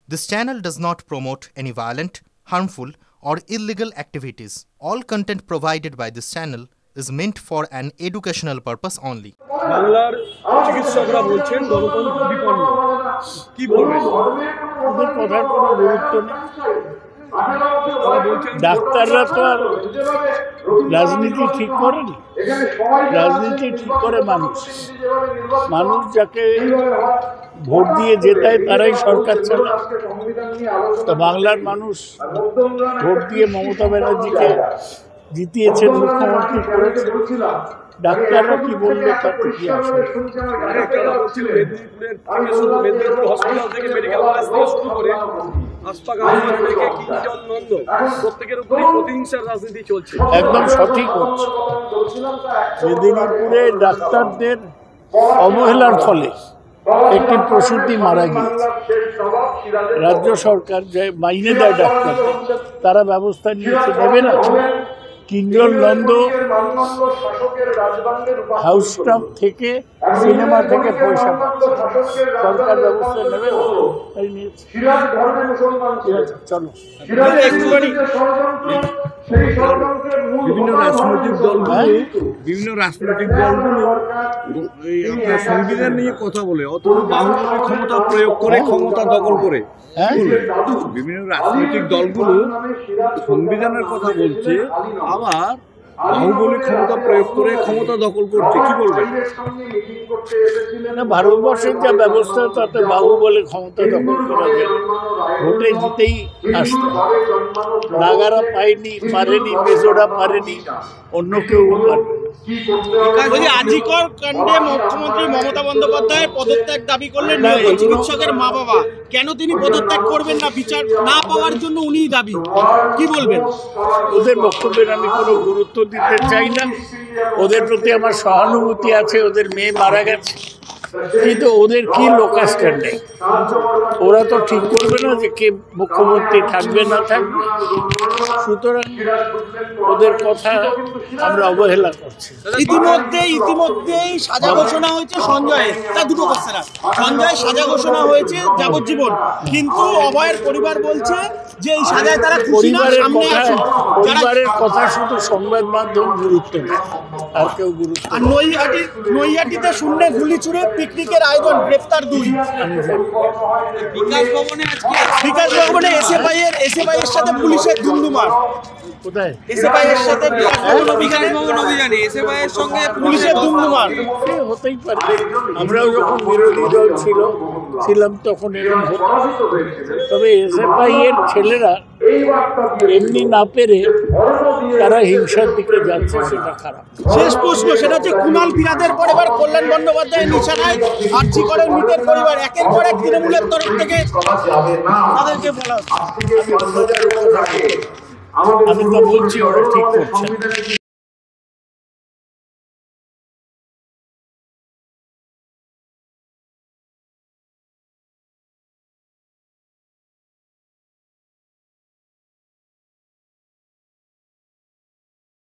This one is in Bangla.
This channel does not promote any violent, harmful, or illegal activities. All content provided by this channel is meant for an educational purpose only. বাংলার চিকিৎসকরা বলছেন গণতন্ত্র বিপন্ন। কি বলবেন? ওদের কথার কোনো গুরুত্ব নেই। ডাক্তাররা তো আর রাজনীতি ঠিক করেনি, রাজনীতি ঠিক করে মানুষ। মানুষ যাকে ভোট দিয়ে জেতায় তারাই সরকার চালায়। তো বাংলার মানুষ ভোট দিয়ে মমতা ব্যানার্জিকে জিতিয়েছেন, মুখ্যমন্ত্রী করেছেন। ডাক্তাররা কি বললো তাতে কি আসে? মেদিনীপুর হসপিটাল থেকে মেডিকেল কলেজ থেকে শুরু করে হাসপাতাল থেকে কিঞ্জন নন্দ প্রত্যেকের উপরই প্রতিহিংসার রাজনীতি চলছে। একদম সঠিক হচ্ছে। মেদিনীপুরে ডাক্তারদের অবহেলার ফলে একটি প্রসূতি মারা গিয়েছে। রাজ্য সরকার যে মাইনে দেয় ডাক্তারদের, তারা ব্যবস্থা নিয়েছে, নেবে না। কিঞ্জন নন্দ হাউস স্টাফ থেকে, সিনেমা থেকে পয়সা পাচ্ছে, সরকার ব্যবস্থা নেবে না, তাই নিয়েছে। চলো, বিভিন্ন রাজনৈতিক দলগুলো আপনার সংবিধান নিয়ে কথা বলে, অথবা বাহুবলের ক্ষমতা প্রয়োগ করে ক্ষমতা দখল করে। বিভিন্ন রাজনৈতিক দলগুলো সংবিধানের কথা বলছে, আবার বাহুবলের ক্ষমতা প্রয়োগ করে ক্ষমতা দখল করছে। কি বলবেন? না, ভারতবর্ষের যা ব্যবস্থা তাতে বাহুবলে ক্ষমতা দখল করা যায়। ভোটে জিতেই আসতে, নাগারা পায়নি, পারেনি, মেজোরা পারেনি, অন্য কেউ পারেনি। আজিকর কাণ্ডে মুখ্যমন্ত্রী মমতা বন্দ্যোপাধ্যায় পদত্যাগ দাবি করলেন চিকিৎসকের মা বাবা। কেন তিনি পদত্যাগ করবেন না? বিচার না পাওয়ার জন্য উনিই দাবি। কি বলবেন? ওদের বক্তব্যের আমি কোনো গুরুত্ব দিতে চাই না। ওদের প্রতি আমার সহানুভূতি আছে, ওদের মেয়ে মারা গেছে, কিন্তু ওদের কি লোকাস্ট্যান্ড নেই। ওরা তো ঠিক করবে না যে কে মুখ্যমন্ত্রী থাকবে না থাকবে। সুতরাং ওদের কথা আমরা অবহেলা করছি। ইতিমধ্যেই সাজা ঘোষণা হয়েছে সঞ্জয়ের। তার দুটো কোশ্চেন আছে। সঞ্জয়ের সাজা ঘোষণা হয়েছে যাবজ্জীবন, কিন্তু অভয়ের পরিবার বলছে যে এই সাজায় তারা খুশি না। পরিবারের কথা শুধু সংবাদ মাধ্যম গুরুত্ব দেয়, আর কেউ গুরুত্ব। আর নৈহাটিতে শূন্যে গুলি ছুড়ে পিকনিকের আয়োজন, গ্রেফতার 2। বিকাশ ভবনে এসএফআই এর সাথে পুলিশের ধুমধুমার। কোথায়? এসএফআই এর সাথে বিকাশ ভবন অভিযানে এসএফআই এর সঙ্গে পুলিশের ধুমধুমার। হতেই পারে। আমরাও যখন বিরোধী দল ছিলাম তখন এরকম হতো। তবে এসএফআই এর ছেলেরা এমনি না পেরে তারা হিংসার দিকে যাচ্ছে, সেটা খারাপ। শেষ প্রশ্ন, সেটা হচ্ছে কুণাল ফিরাদের পর এবার কল্যাণ বন্দ্যোপাধ্যায়ের নিশানায় আর্জি করেন মৃতের পরিবার। একের পর এক তৃণমূলের তরফ থেকে তাদেরকে বলা হচ্ছে। আমি তো বলছি ওরা ঠিক করছে।